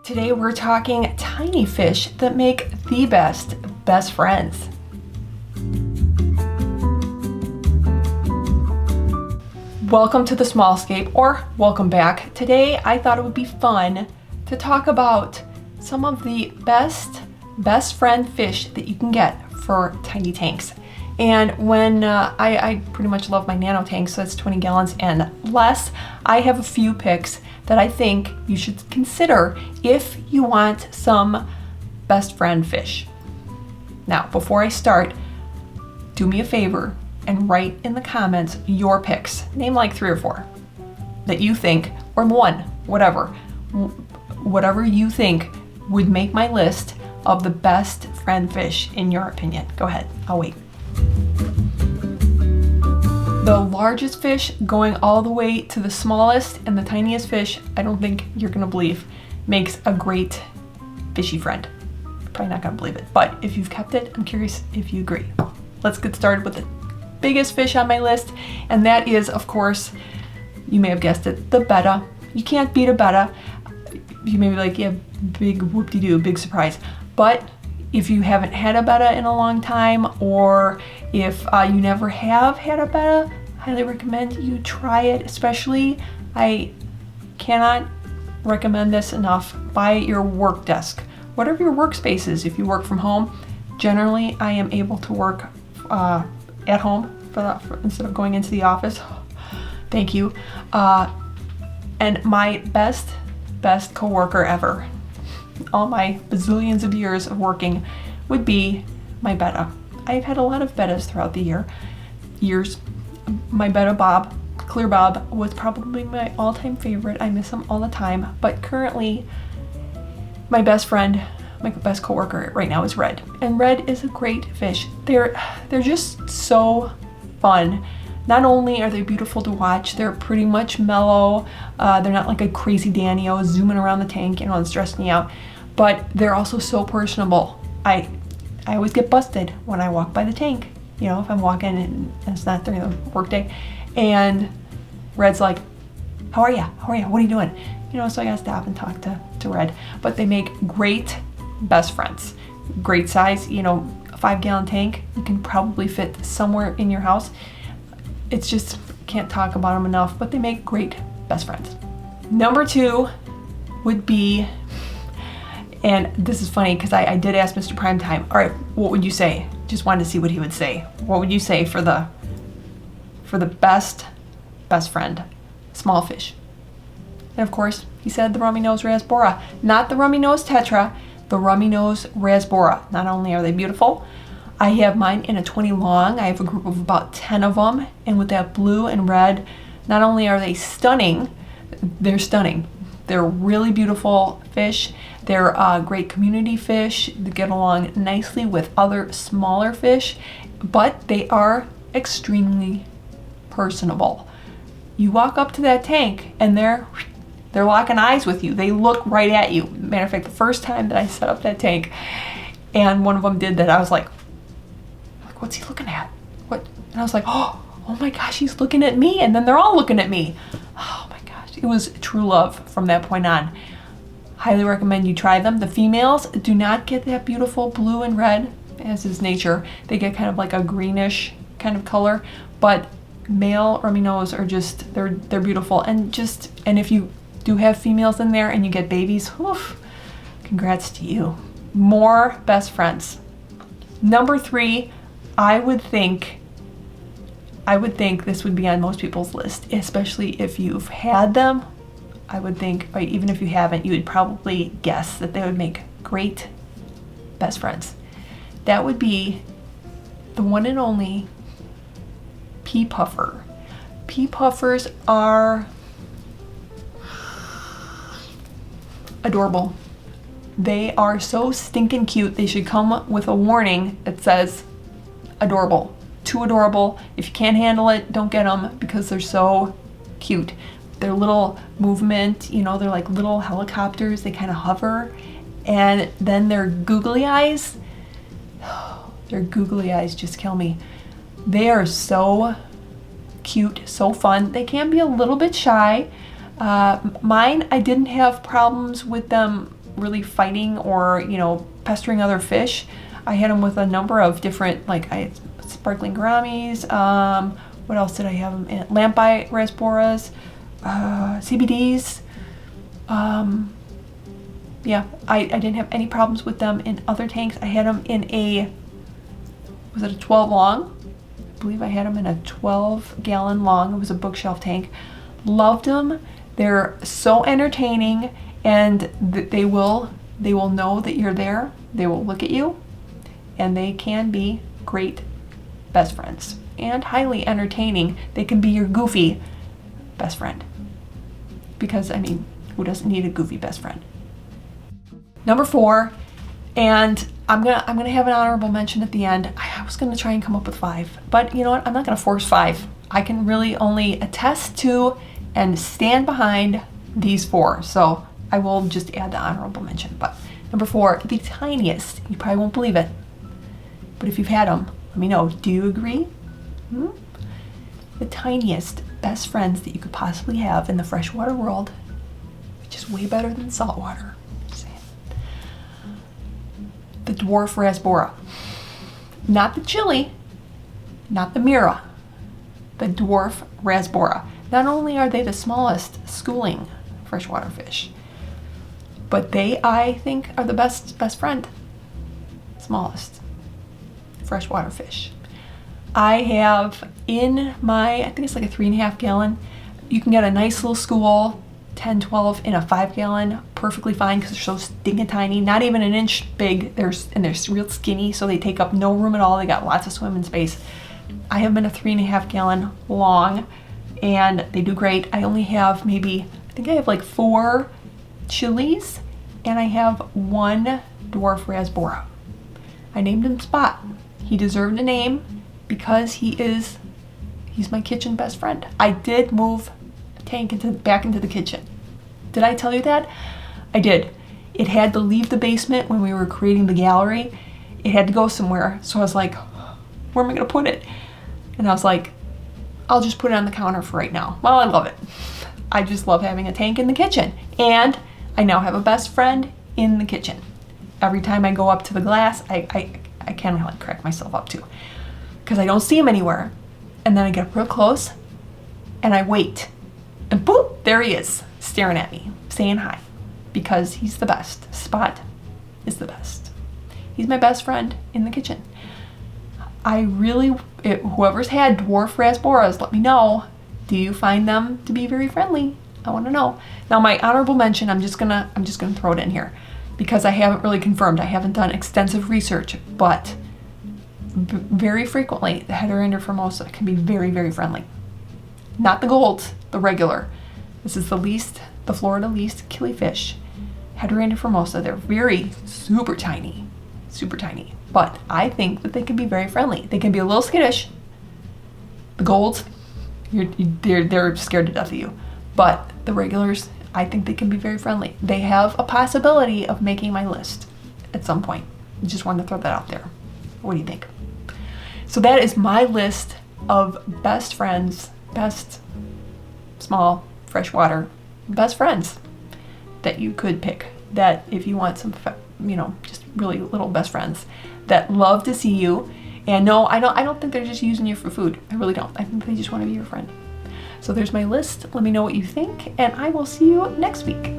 Today we're talking tiny fish that make the best friends. Welcome to the small Scape, or welcome back. Today I thought it would be fun to talk about some of the best friend fish that you can get for tiny tanks. And when I pretty much love my nano tanks, so that's 20 gallons and less, I have a few picks that I think you should consider if you want some best friend fish. Now, before I start, do me a favor and write in the comments your picks. Name like 3 or 4 that you think, or one, whatever you think would make my list of the best friend fish in your opinion. Go ahead, I'll wait. The largest fish going all the way to the smallest and the tiniest fish, I don't think you're gonna believe, makes a great fishy friend. You're probably not gonna believe it, but if you've kept it, I'm curious if you agree. Let's get started with the biggest fish on my list, and that is, of course, you may have guessed it, the betta. You can't beat a betta. You may be like, yeah, big whoop-de-doo, big surprise. But if you haven't had a betta in a long time, or if you never have had a betta, highly recommend you try it. Especially, I cannot recommend this enough, by your work desk. Whatever your workspace is, if you work from home, generally I am able to work at home instead of going into the office. Thank you. And my best coworker ever, all my bazillions of years of working, would be my betta. I've had a lot of bettas throughout the years. My betta Bob, Clear Bob, was probably my all-time favorite. I miss him all the time. But currently, my best friend, my best coworker right now is Red. And Red is a great fish. They're just so fun. Not only are they beautiful to watch, they're pretty much mellow. They're not like a crazy Danio zooming around the tank, and stressing me out. But they're also so personable. I always get busted when I walk by the tank. If I'm walking and it's not during the workday. And Red's like, how are you? What are you doing? So I gotta stop and talk to Red. But they make great best friends. Great size, a 5-gallon tank. You can probably fit somewhere in your house. It's just, can't talk about them enough, but they make great best friends. Number 2 would be, and this is funny because I did ask Mr. Primetime, all right, what would you say? Just wanted to see what he would say. What would you say for the best friend, small fish? And of course, he said the rummy nose rasbora, not the rummy nose tetra, the rummy nose rasbora. Not only are they beautiful, I have mine in a 20 long. I have a group of about 10 of them, and with that blue and red, not only are they stunning, they're stunning. They're really beautiful fish. They're great community fish. They get along nicely with other smaller fish, but they are extremely personable. You walk up to that tank and they're locking eyes with you. They look right at you. Matter of fact, the first time that I set up that tank and one of them did that, I was like, what's he looking at? What? And I was like, oh my gosh, he's looking at me. And then they're all looking at me. Oh my gosh, it was true love from that point on. Highly recommend you try them. The females do not get that beautiful blue and red, as is nature. They get kind of like a greenish kind of color, but male rummy nose are just, they're beautiful. And if you do have females in there and you get babies, oof, congrats to you. More best friends. Number 3, I would think this would be on most people's list, especially if you've had them. I would think, or even if you haven't, you would probably guess that they would make great best friends. That would be the one and only pea puffer. Pea puffers are adorable. They are so stinking cute. They should come with a warning that says adorable. Too adorable. If you can't handle it, don't get them, because they're so cute. Their little movement, they're like little helicopters. They kind of hover. And then their googly eyes, just kill me. They are so cute, so fun. They can be a little bit shy. Mine, I didn't have problems with them really fighting or, you know, pestering other fish. I had them with a number of different, like I had sparkling Rummies. What else did I have them in? Lampi rasboras, CBDs. Yeah, I didn't have any problems with them in other tanks. I had them in a, was it a 12 long? I believe I had them in a 12-gallon long. It was a bookshelf tank. Loved them. They're so entertaining, and they will know that you're there. They will look at you, and they can be great best friends and highly entertaining. They can be your goofy best friend, because I mean, who doesn't need a goofy best friend? Number 4, and I'm gonna have an honorable mention at the end. I was gonna try and come up with 5, but you know what? I'm not gonna force 5. I can really only attest to and stand behind these 4. So I will just add the honorable mention. But number 4, the tiniest. You probably won't believe it, but if you've had them, let me know. Do you agree? The tiniest best friends that you could possibly have in the freshwater world, which is way better than saltwater. The dwarf rasbora. Not the chili, not the mira, the dwarf rasbora. Not only are they the smallest schooling freshwater fish, but they, I think, are the best friend. Smallest freshwater fish. I have in my, I think it's like a 3.5 gallon. You can get a nice little school, 10, 12 in a 5-gallon, perfectly fine, because they're so stinking tiny, not even an inch big. And they're real skinny, so they take up no room at all. They got lots of swimming space. I have them in a 3.5 gallon long, and they do great. I only have maybe, I think I have like 4 chilies, and I have 1 dwarf rasbora. I named him Spot. He deserved a name because he's my kitchen best friend. I did move tank back into the kitchen. Did I tell you that? I did. It had to leave the basement when we were creating the gallery. It had to go somewhere. So I was like, where am I gonna put it? And I was like, I'll just put it on the counter for right now. Well, I love it. I just love having a tank in the kitchen. And I now have a best friend in the kitchen. Every time I go up to the glass, I kind of like crack myself up too, because I don't see him anywhere. And then I get up real close and I wait. And boop, there he is, staring at me, saying hi, because he's the best. Spot is the best. He's my best friend in the kitchen. Whoever's had dwarf rasboras, let me know. Do you find them to be very friendly? I want to know. Now, my honorable mention, I'm just gonna throw it in here, because I haven't really confirmed. I haven't done extensive research, but very frequently the Heteroandra formosa can be very, very friendly. Not the gold, the regular. This is the Florida least killifish. Heteroandra formosa. They're very super tiny, but I think that they can be very friendly. They can be a little skittish. The golds, they're scared to death of you, but the regulars, I think they can be very friendly. They have a possibility of making my list at some point. I just wanted to throw that out there. What do you think? So that is my list of best friends, best small freshwater best friends that you could pick. That if you want some, just really little best friends that love to see you. And no, I don't think they're just using you for food. I really don't. I think they just want to be your friend. So there's my list. Let me know what you think, and I will see you next week.